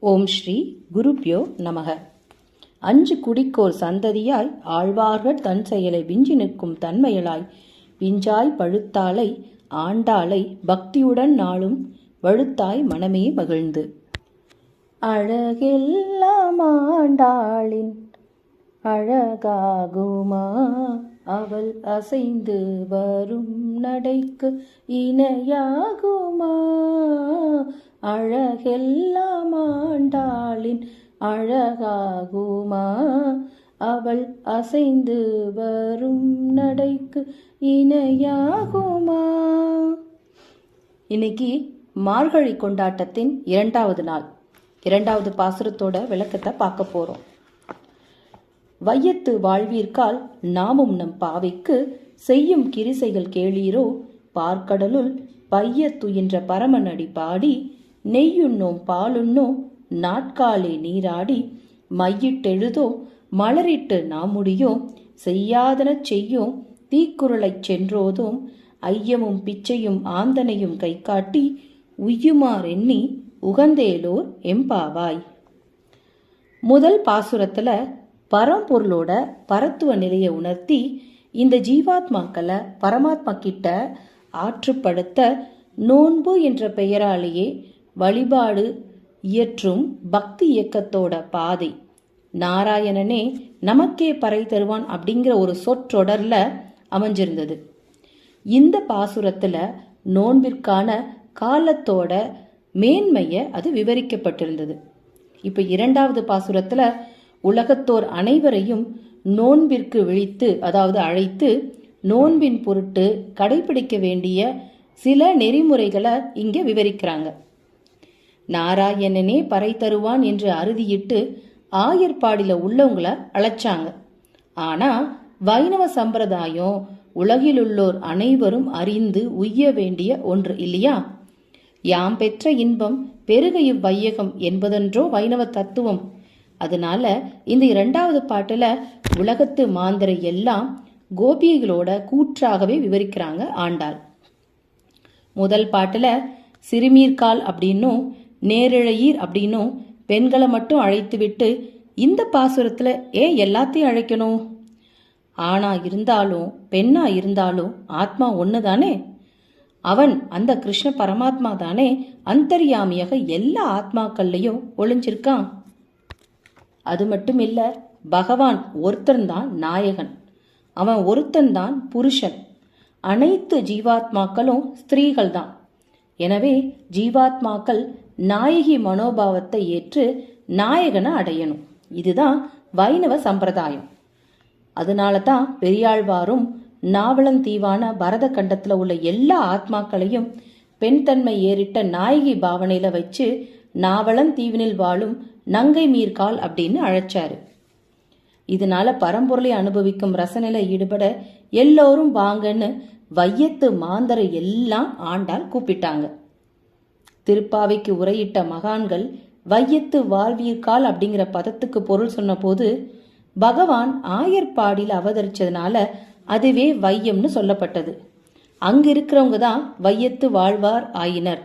ஓம் ஸ்ரீ குருப்யோ நமக. அஞ்சு குடிக்கோர் சந்ததியாய் ஆழ்வார்கள் தன் செயலை விஞ்சி நிற்கும் தன்மையலாய் விஞ்சாய் பழுத்தாளை ஆண்டாளை பக்தியுடன் நாளும் வழுத்தாய் மனமே மகிழ்ந்து. அழகெல்லாம் ஆண்டாளின் அழகாகுமா, அவள் அசைந்து வரும் நடைக்கு இணையாகுமா. அழகெல்லாம் ஆண்டாளின் அழகாகுமா, அவள் அசைந்து வரும் நடைக்கு இணையாகுமா. இன்னைக்கு மார்கழி கொண்டாட்டத்தின் 2வது நாள், 2வது பாசுரத்தோட விளக்கத்தை பார்க்க போறோம். வையத்து வாழ்வீர்கால் நாமும் நம் பாவைக்கு செய்யும் கிரிசைகள் கேளீரோ, பார்க்கடலுள் பையத்துயின்ற பரமனடி பாடி நெய்யுண்ணோம் பாலுண்ணோம் நாட்காலே நீராடி மையிட்டெழுதோ மலரிட்டு நாமுடியோம் செய்யாதன செய்யோம் தீக்குறளைச் சென்றோதோம் ஐயமும் பிச்சையும் ஆந்தனையும் கை காட்டி உய்யுமாறெண்ணி உகந்தேலோர் எம்பாவாய். முதல் பாசுரத்துல பரம்பொருளோட பரத்துவ நிலையை உணர்த்தி இந்த ஜீவாத்மாக்களை பரமாத்மா கிட்ட ஆற்றுப்படுத்த நோன்பு என்ற பெயராலேயே வழிபாடு இயற்றும் பக்தி இயக்கத்தோட பாதை நாராயணனே நமக்கே பறை தருவான் அப்படிங்கிற ஒரு சொற்றொடர்ல அமைஞ்சிருந்தது. இந்த பாசுரத்துல நோன்பிற்கான காலத்தோட மேன்மைய அது விவரிக்கப்பட்டிருந்தது. இப்ப 2வது பாசுரத்துல உலகத்தோர் அனைவரையும் நோன்பிற்கு விழித்து, அதாவது அழைத்து, நோன்பின் பொருட்டு கடைபிடிக்க வேண்டிய சில நெறிமுறைகளை இங்க விவரிக்கிறாங்க. நாராயணனே பறை தருவான் என்று அறுதியிட்டு ஆயர்பாடியில உள்ளவங்களை அழைச்சாங்க. ஆனா வைணவ சம்பிரதாயம் உலகிலுள்ளோர் அனைவரும் அறிந்து உய்ய வேண்டிய ஒன்று இல்லையா? யாம் பெற்ற இன்பம் பெருகையும் வையகம் என்பதென்றோ வைணவ தத்துவம். அதனால இந்த 2வது பாட்டுல உலகத்து மாந்தரை எல்லாம் கோபிகளோட கூற்றாகவே விவரிக்கிறாங்க ஆண்டாள். முதல் பாட்டுல சிறுமீர்கால் அப்படின்னும் நேரிழையீர் அப்படின்னும் பெண்களை மட்டும் அழைத்து விட்டு இந்த பாசுரத்துல ஏன் எல்லாத்தையும் அழைக்கணும்? ஆணா இருந்தாலும் பெண்ணா இருந்தாலும் ஆத்மா ஒண்ணுதானே. அவன் அந்த கிருஷ்ண பரமாத்மா தானே அந்தர்யாமியாக எல்லா ஆத்மாக்கள்லையும் ஒளிஞ்சிருக்கான். அது மட்டும் இல்ல, பகவான் ஒருத்தன்தான் நாயகன், அவன் ஒருத்தன்தான் புருஷன். அனைத்து ஜீவாத்மாக்களும் ஸ்திரீகள் தான். எனவே ஜீவாத்மாக்கள் நாயகி மனோபாவத்தை ஏற்று நாயகனை அடையணும். இதுதான் வைணவ சம்பிரதாயம். அதனால தான் பெரியாழ்வாரும் நாவலந்தீவான பரத கண்டத்துல உள்ள எல்லா ஆத்மாக்களையும் பெண் தன்மை ஏறிட்ட நாயகி பாவனையில வச்சு நாவலந்தீவினில் வாழும் நங்கை மீர்கால் அப்படின்னு அழைச்சாரு. இதனால பரம்பொருளை அனுபவிக்கும் ரசனையில ஈடுபட எல்லோரும் வாங்கன்னு வையத்து மாந்தரை எல்லாம் ஆண்டாள் கூப்பிட்டாங்க. திருப்பாவைக்கு உரையிட்ட மகான்கள் வையத்து வாழ்வீர்கால் அப்படிங்கிற பதத்துக்கு பொருள் சொன்ன போது பகவான் ஆயர்பாடியில் அவதரிச்சதுனால அதுவே வையம்னு சொல்லப்பட்டது. அங்க இருக்கிறவங்க தான் வையத்து வாழ்வார் ஆயினர்.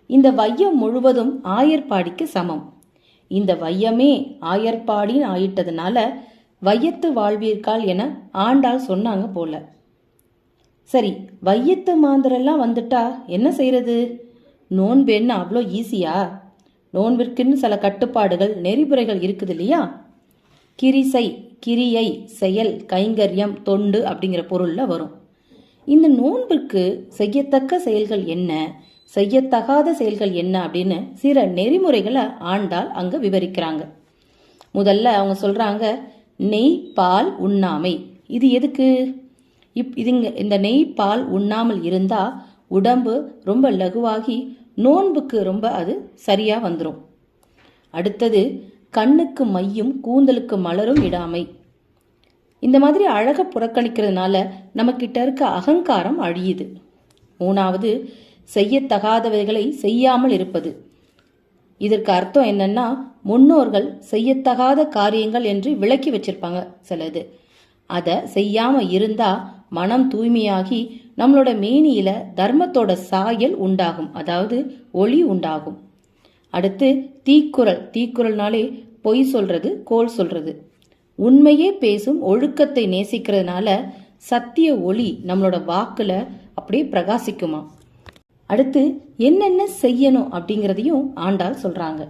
இந்த வையம் முழுவதும் ஆயர்பாடிக்கு சமம். இந்த வையமே ஆயர்பாடின்னு ஆயிட்டதுனால வையத்து வாழ்வீர்கால் என ஆண்டாள் சொன்னாங்க போல. சரி, வையத்து மாந்தரெல்லாம் வந்துட்டா என்ன செய்யறது? நோன்பு என்ன அவ்வளோ ஈஸியா? நோன்பிற்குன்னு சில கட்டுப்பாடுகள் நெறிமுறைகள் இருக்குது இல்லையா? கிரிசை, கிரியை, செயல், கைங்கரியம், தொண்டு அப்படிங்கிற பொருள்ல வரும். இந்த நோன்பிற்கு செய்யத்தக்க செயல்கள் என்ன, செய்யத்தகாத செயல்கள் என்ன அப்படின்னு சில நெறிமுறைகளை ஆண்டாள் அங்க விவரிக்கிறாங்க. முதல்ல அவங்க சொல்றாங்க, நெய் பால் உண்ணாமை. இது எதுக்கு? இந்த நெய் பால் உண்ணாமல் இருந்தா உடம்பு ரொம்ப லகுவாகி நோன்புக்கு ரொம்ப அது சரியா வந்துடும். அடுத்தது கண்ணுக்கு மையும் கூந்தலுக்கு மலரும் இடாமை. இந்த மாதிரி அழக புறக்கணிக்கிறதுனால நம்ம கிட்ட இருக்க அகங்காரம் அழியுது. 3வது செய்யத்தகாதவைகளை செய்யாமல் இருப்பது. இதற்கு அர்த்தம் என்னன்னா, முன்னோர்கள் செய்யத்தகாத காரியங்கள் என்று விளக்கி வச்சிருப்பாங்க சிலது. அதை செய்யாம இருந்தா மனம் தூய்மையாகி நம்மளோட மேனியில தர்மத்தோட சாயல் உண்டாகும், அதாவது ஒளி உண்டாகும். அடுத்து தீக்குறள், தீக்குறள்னாலே பொய் சொல்றது, கோல் சொல்றது. உண்மையே பேசும் ஒழுக்கத்தை நேசிக்கிறதுனால சத்திய ஒளி நம்மளோட வாக்குல அப்படியே பிரகாசிக்குமா. அடுத்து என்னென்ன செய்யணும் அப்படிங்கிறதையும் ஆண்டாள் சொல்றாங்க.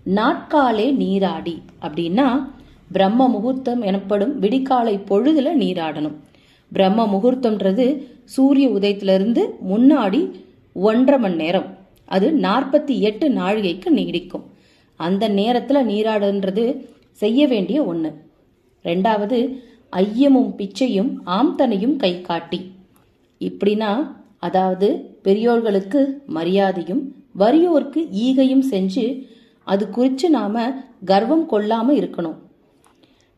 நாட்காலே நீராடி அப்படின்னா பிரம்ம முகூர்த்தம் எனப்படும் விடிகாலை பொழுதுல நீராடணும். பிரம்ம முகூர்த்தம்ன்றது சூரிய உதயத்திலிருந்து முன்னாடி 1.5 மணி நேரம், அது 48 நாழிகைக்கு நீடிக்கும். அந்த நேரத்துல நீராடுன்றது செய்ய வேண்டிய ஒண்ணு. ரெண்டாவது, ஐயமும் பிச்சையும் ஆம்தனையும் கை காட்டி. இப்படின்னா அதாவது பெரியோர்களுக்கு மரியாதையும் வறியோர்க்கு ஈகையும் செஞ்சு அது குறித்து நாம கர்வம் கொள்ளாம இருக்கணும்.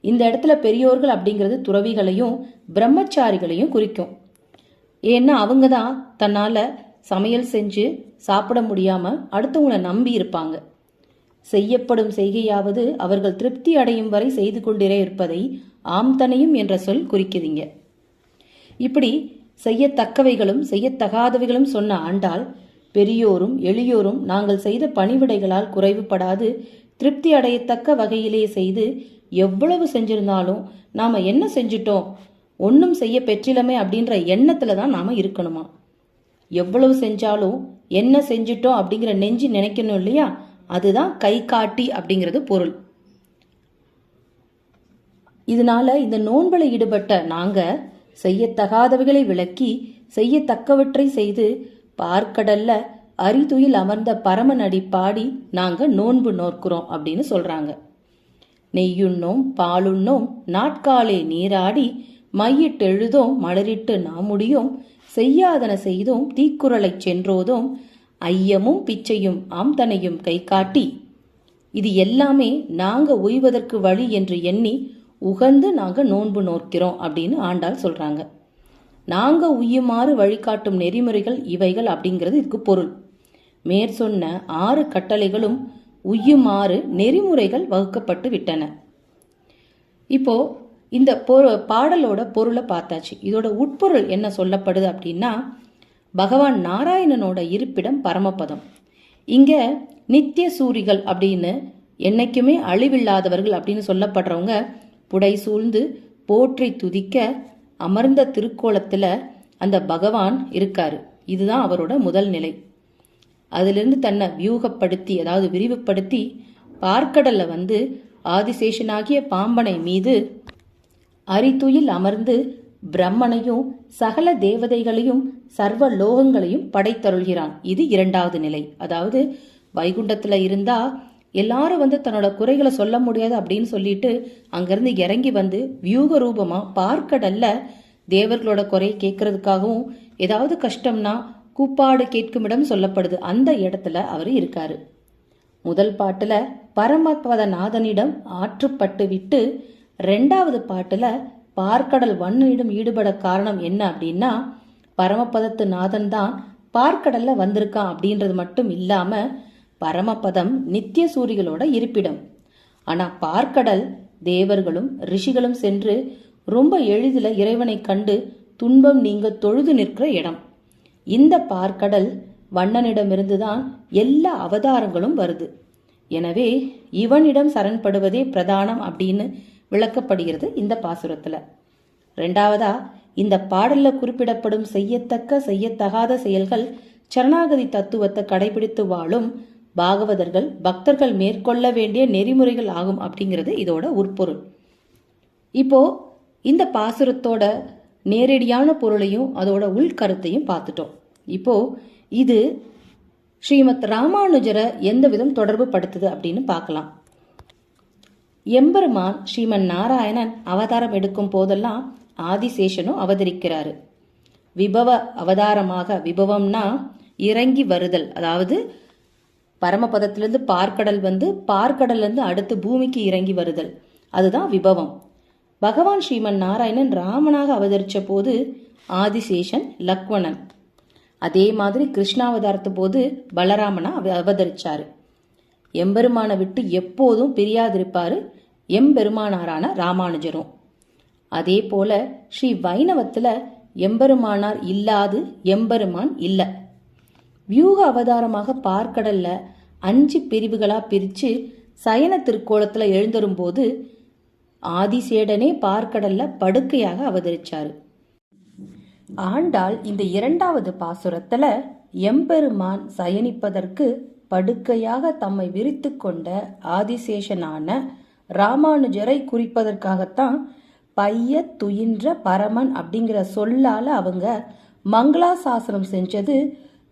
இந்த இடத்துல பெரியோர்கள் அப்படிங்கிறது துறவிகளையும் பிரம்மச்சாரிகளையும் குறிக்கும். ஏன்னா அவங்க தான் தன்னால சமையல் செஞ்சு சாப்பிட முடியாம அடுத்தவங்களை நம்பி இருப்பாங்க. செய்யப்படும் செய்கையாவது அவர்கள் திருப்தி அடையும் வரை செய்து கொண்டே இருப்பதை ஆம்தனையும் என்ற சொல் குறிக்குதுங்க. இப்படி செய்யத்தக்கவைகளும் செய்யத்தகாதவைகளும் சொன்ன ஆண்டாள், பெரியோரும் எளியோரும் நாங்கள் செய்த பணிவிடைகளால் குறைவுபடாது திருப்தி அடையத்தக்க வகையிலே செய்து எவ்வளவு செஞ்சிருந்தாலும் நாம என்ன செஞ்சிட்டோம், ஒன்றும் செய்ய பெற்றிலமே அப்படின்ற எண்ணத்துல தான் நாம இருக்கணுமா. எவ்வளவு செஞ்சாலும் என்ன செஞ்சிட்டோம் அப்படிங்கிற நெஞ்சு நினைக்கணும் இல்லையா, அதுதான் கை காட்டி அப்படிங்கிறது பொருள். இதனால இந்த நோன்பல ஈடுபட்ட நாங்க செய்யத்தகாதவைகளை விளக்கி செய்யத்தக்கவற்றை செய்து பார்க்கடல்ல அரிதுயில் அமர்ந்த பரமநடி பாடி நாங்க நோன்பு நோக்கிறோம் அப்படின்னு சொல்றாங்க. நெய்யுண்ணோம் பாலுண்ணோம் நாட்காலே நீராடி மையிட்டெழுதோம் மலரிட்டு நாமுடியோம் செய்யாதன செய்தோம் தீக்குறளை சென்றோதோம் ஐயமும் பிச்சையும் ஆம்தனையும் கை காட்டி. இது எல்லாமே நாங்க உய்வதற்கு வழி என்று எண்ணி உகந்து நாங்க நோன்பு நோக்கிறோம் அப்படின்னு ஆண்டாள் சொல்றாங்க. நாங்க உய்யுமாறு வழிகாட்டும் நெறிமுறைகள் இவைகள் அப்படிங்கிறது இதுக்கு பொருள். மேற்சொன்ன 6 கட்டளைகளும் உய்யுமாறு நெறிமுறைகள் வகுக்கப்பட்டு விட்டன. இப்போ இந்த பாடலோட பொருளை பார்த்தாச்சு. இதோட உட்பொருள் என்ன சொல்லப்படுது அப்படின்னா, பகவான் நாராயணனோட இருப்பிடம் பரமபதம். இங்க நித்திய சூரிகள் அப்படின்னு என்னைக்குமே அழிவில்லாதவர்கள் அப்படின்னு சொல்லப்படுறவங்க புடை சூழ்ந்து போற்றி துதிக்க அமர்ந்த திருக்கோலத்துல அந்த பகவான் இருக்காரு. இதுதான் அவரோட முதல் நிலை. அதிலிருந்து தன்னை வியூகப்படுத்தி அதாவது விரிவுபடுத்தி பார்க்கடல்ல வந்து ஆதிசேஷனாகிய பாம்பனை மீது அரிதுயில் அமர்ந்து பிரம்மனையும் சகல தேவதைகளையும் சர்வ லோகங்களையும் படைத்தருள்கிறான். இது 2வது நிலை. அதாவது வைகுண்டத்துல இருந்தா எல்லாரும் வந்து தன்னோட குறைகளை சொல்ல முடியாது அப்படின்னு சொல்லிட்டு அங்கிருந்து இறங்கி வந்து வியூக ரூபமா பார்க்கடல்ல தேவர்களோட குறையை கேட்கறதுக்காகவும் ஏதாவது கஷ்டம்னா கூப்பாடு கேட்குமிடம் சொல்லப்படுது. அந்த இடத்துல அவர் இருக்காரு. முதல் பாட்டுல பரமபதநாதனிடம் ஆற்றுப்பட்டு விட்டு 2வது பாட்டுல பார்க்கடல் வண்ணனிடம் ஈடுபட காரணம் என்ன அப்படின்னா, பரமபதத்து நாதன் தான் பார்க்கடல்ல வந்திருக்கான் அப்படின்றது மட்டும் இல்லாம பரமபதம் நித்திய சூரிகளோட இருப்பிடம். ஆனா பார்க்கடல் தேவர்களும் ரிஷிகளும் சென்று ரொம்ப எளிதில் இறைவனை கண்டு துன்பம் நீங்க தொழுது நிற்கிற இடம். இந்த பார்க்கடல் வண்ணனிடமிருந்துதான் எல்லா அவதாரங்களும் வருது. எனவே இவனிடம் சரண்படுவதே பிரதானம் அப்படின்னு விளக்கப்படுகிறது இந்த பாசுரத்துல. 2வதா இந்த பாடல்ல குறிப்பிடப்படும் செய்யத்தக்க செய்யத்தகாத செயல்கள் சரணாகதி தத்துவத்தை கடைபிடித்து வாழும் பாகவதர்கள் பக்தர்கள் மேற்கொள்ள வேண்டிய நெறிமுறைகள் ஆகும் அப்படிங்கிறது இதோட உட்பொருள். இப்போ இந்த பாசுரத்தோட நேரடியான பொருளையும் அதோட உள்கருத்தையும் பார்த்துட்டோம். இப்போ இது ஸ்ரீமத் ராமானுஜரை எந்த விதம் தொடர்பு படுத்துது அப்படின்னு பார்க்கலாம். எம்பெருமான் ஸ்ரீமன் நாராயணன் அவதாரம் எடுக்கும் போதெல்லாம் ஆதிசேஷனும் அவதரிக்கிறாரு. விபவ அவதாரமாக, விபவம்னா இறங்கி வருதல், அதாவது பரமபதத்திலிருந்து பார்க்கடல் வந்து பார்க்கடல்லிருந்து அடுத்து பூமிக்கு இறங்கி வருதல், அதுதான் விபவம். பகவான் ஸ்ரீமன் நாராயணன் ராமனாக அவதரிச்ச போது ஆதிசேஷன் லக்வணன். அதே மாதிரி கிருஷ்ணாவதாரத்து போது பலராமனா அவதரிச்சாரு. எம்பெருமானை விட்டு எப்போதும் பிரியாதிருப்பாரு எம்பெருமானாரான ராமானுஜரும். அதே போல ஸ்ரீ வைணவத்துல எம்பெருமானார் இல்லாது எம்பெருமான் இல்ல. வியூக அவதாரமாக பார்க்கடல்ல 5 பிரிவுகளா பிரிச்சு சயன திருக்கோலத்துல எழுந்தரும்போது ஆதிசேடனே பார்க்கடல்ல படுக்கையாக அவதரிச்சாரு. ஆண்டாள் இந்த 2வது பாசுரத்துல எம்பெருமான் சயனிப்பதற்கு படுக்கையாக தம்மை விரித்து கொண்ட ஆதிசேஷனான ராமானுஜரை குறிப்பதற்காகத்தான் பைய துயின்ற பரமன் அப்படிங்கிற சொல்லால அவங்க மங்களாசாசனம் செஞ்சது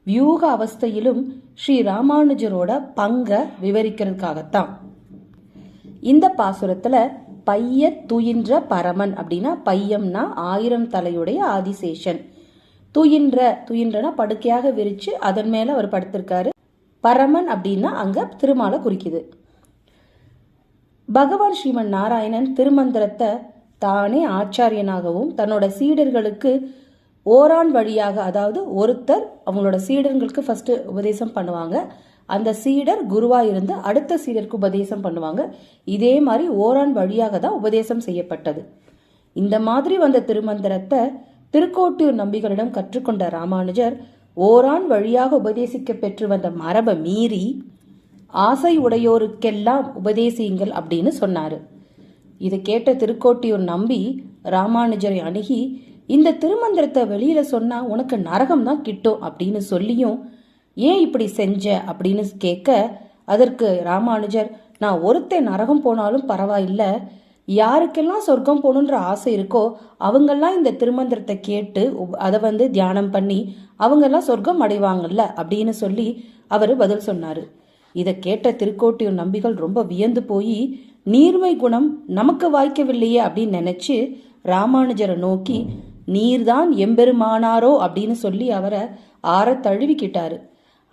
வியூக அவஸ்தையிலும் ஸ்ரீ ராமானுஜரோட பங்க விவரிக்கிறதுக்காகத்தான். இந்த பாசுரத்துல பைய துயின்ற பரமன் அப்படின்னா பையம்னா 1000 தலையுடைய ஆதிசேஷன், துயின்றனா படுக்கையாக விரிச்சு அதன் மேல அவர் படுத்திருக்காரு. பரமன் அப்படின்னா அங்க திருமாலை குறிக்குது. பகவான் ஸ்ரீமன் நாராயணன் திருமந்திரத்தை தானே ஆச்சாரியனாகவும் தன்னோட சீடர்களுக்கு ஓரான் வழியாக, அதாவது ஒருத்தர் அவங்களோட சீடர்களுக்கு ஃபர்ஸ்ட் உபதேசம் பண்ணுவாங்க, அந்த சீடர் குருவா இருந்து அடுத்த சீடருக்கு உபதேசம் பண்ணுவாங்க. இதே மாதிரி ஓரான் வழியாக தான் உபதேசம் செய்யப்பட்டது. இந்த மாதிரி வந்த திருமந்திரத்தை திருக்கோட்டியூர் நம்பிகளிடம் கற்றுக்கொண்ட ராமானுஜர் ஓரான் வழியாக உபதேசிக்க பெற்று வந்த மரபை மீறி ஆசை உடையோருக்கெல்லாம் உபதேசியுங்கள் அப்படின்னு சொன்னாரு. இதை கேட்ட திருக்கோட்டியூர் நம்பி ராமானுஜரை அணுகி, இந்த திருமந்திரத்தை வெளியில சொன்னா உனக்கு நரகம் தான் கிட்டும் அப்படின்னு சொல்லியும் ஏன் இப்படி செஞ்ச அப்படின்னு கேட்க, அதற்கு ராமானுஜர், நான் ஒருத்தன் நரகம் போனாலும் பரவாயில்ல, யாருக்கெல்லாம் சொர்க்கம் போகணுன்ற ஆசை இருக்கோ அவங்கெல்லாம் இந்த திருமந்திரத்தை கேட்டு அதை தியானம் பண்ணி அவங்கெல்லாம் சொர்க்கம் அடைவாங்கல்ல அப்படின்னு சொல்லி அவர் பதில் சொன்னாரு. இதை கேட்ட திருக்கோட்டியூர் நம்பிகள் ரொம்ப வியந்து போய், நீர்மை குணம் நமக்கு வாய்க்கவில்லையே அப்படின்னு நினைச்சு ராமானுஜரை நோக்கி, நீர்தான் எம்பெருமானாரோ அப்படின்னு சொல்லி அவரை ஆற தழுவிக்கிட்டாரு.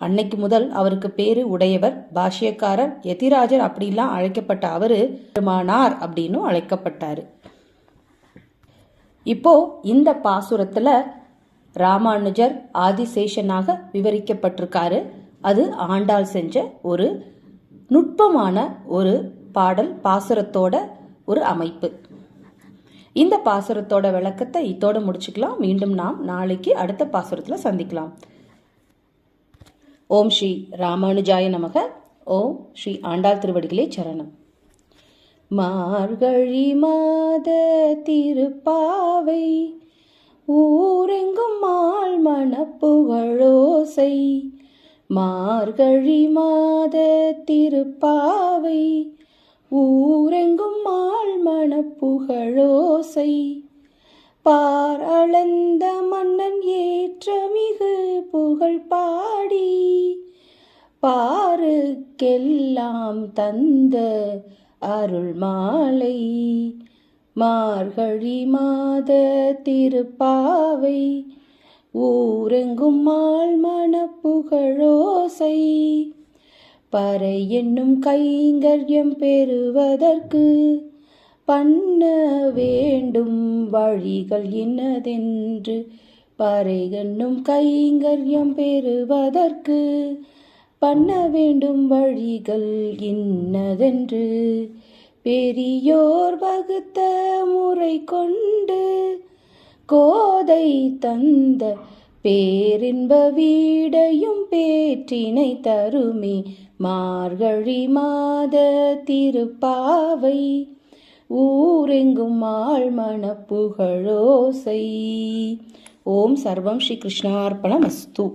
அன்னைக்கு முதல் அவருக்கு பேரு உடையவர், பாஷ்யக்காரர், யதிராஜர் அப்படிலாம் அழைக்கப்பட்ட அவரு பெருமானார் அப்படின்னும் அழைக்கப்பட்டாரு. இப்போ இந்த பாசுரத்துல ராமானுஜர் ஆதிசேஷனாக விவரிக்கப்பட்டிருக்காரு. அது ஆண்டாள் செஞ்ச ஒரு நுட்பமான ஒரு பாடல் பாசுரத்தோட ஒரு அமைப்பு. இந்த பாசுரத்தோட விளக்கத்தை இதோட முடிச்சுக்கலாம். மீண்டும் நாம் நாளைக்கு அடுத்த பாசுரத்துல சந்திக்கலாம். ஓம் ஸ்ரீ ராமானுஜாய நமக. ஓம் ஸ்ரீ ஆண்டாள் திருவடிகளே சரணம். மார்கழி மாத திருப்பாவை ஊரெங்கும் மால் மணப்புகழோசை, மார்கழி மாத திருப்பாவை ஊரெங்கும் மால் மணப்புகழோசை, பார் அளந்த மன்னன் ஏற்றமிகு புகழ் பாடி பாருக்கெல்லாம் தந்த அருள் மாலை, மார்கழி மாத திருப்பாவை ஊரெங்கும் மால் மணப்புகழோசை, பறை என்னும் கைங்கர்யம் பெறுவதற்கு பண்ண வேண்டும் வழிகள் இன்னதென்று, பறை என்னும் கைங்கர்யம் பெறுவதற்கு பண்ண வேண்டும் வழிகள் இன்னதென்று, பெரியோர் வகுத்த முறை கொண்டு கோதை தந்த பேரின்ப வீடையும் பேற்றினை தருமே, மார்கழி மாத திருப்பாவை ஊரெங்கும் மால் மணப்புகழோசை. ஓம் சர்வம் ஸ்ரீ கிருஷ்ணார்ப்பணமஸ்து.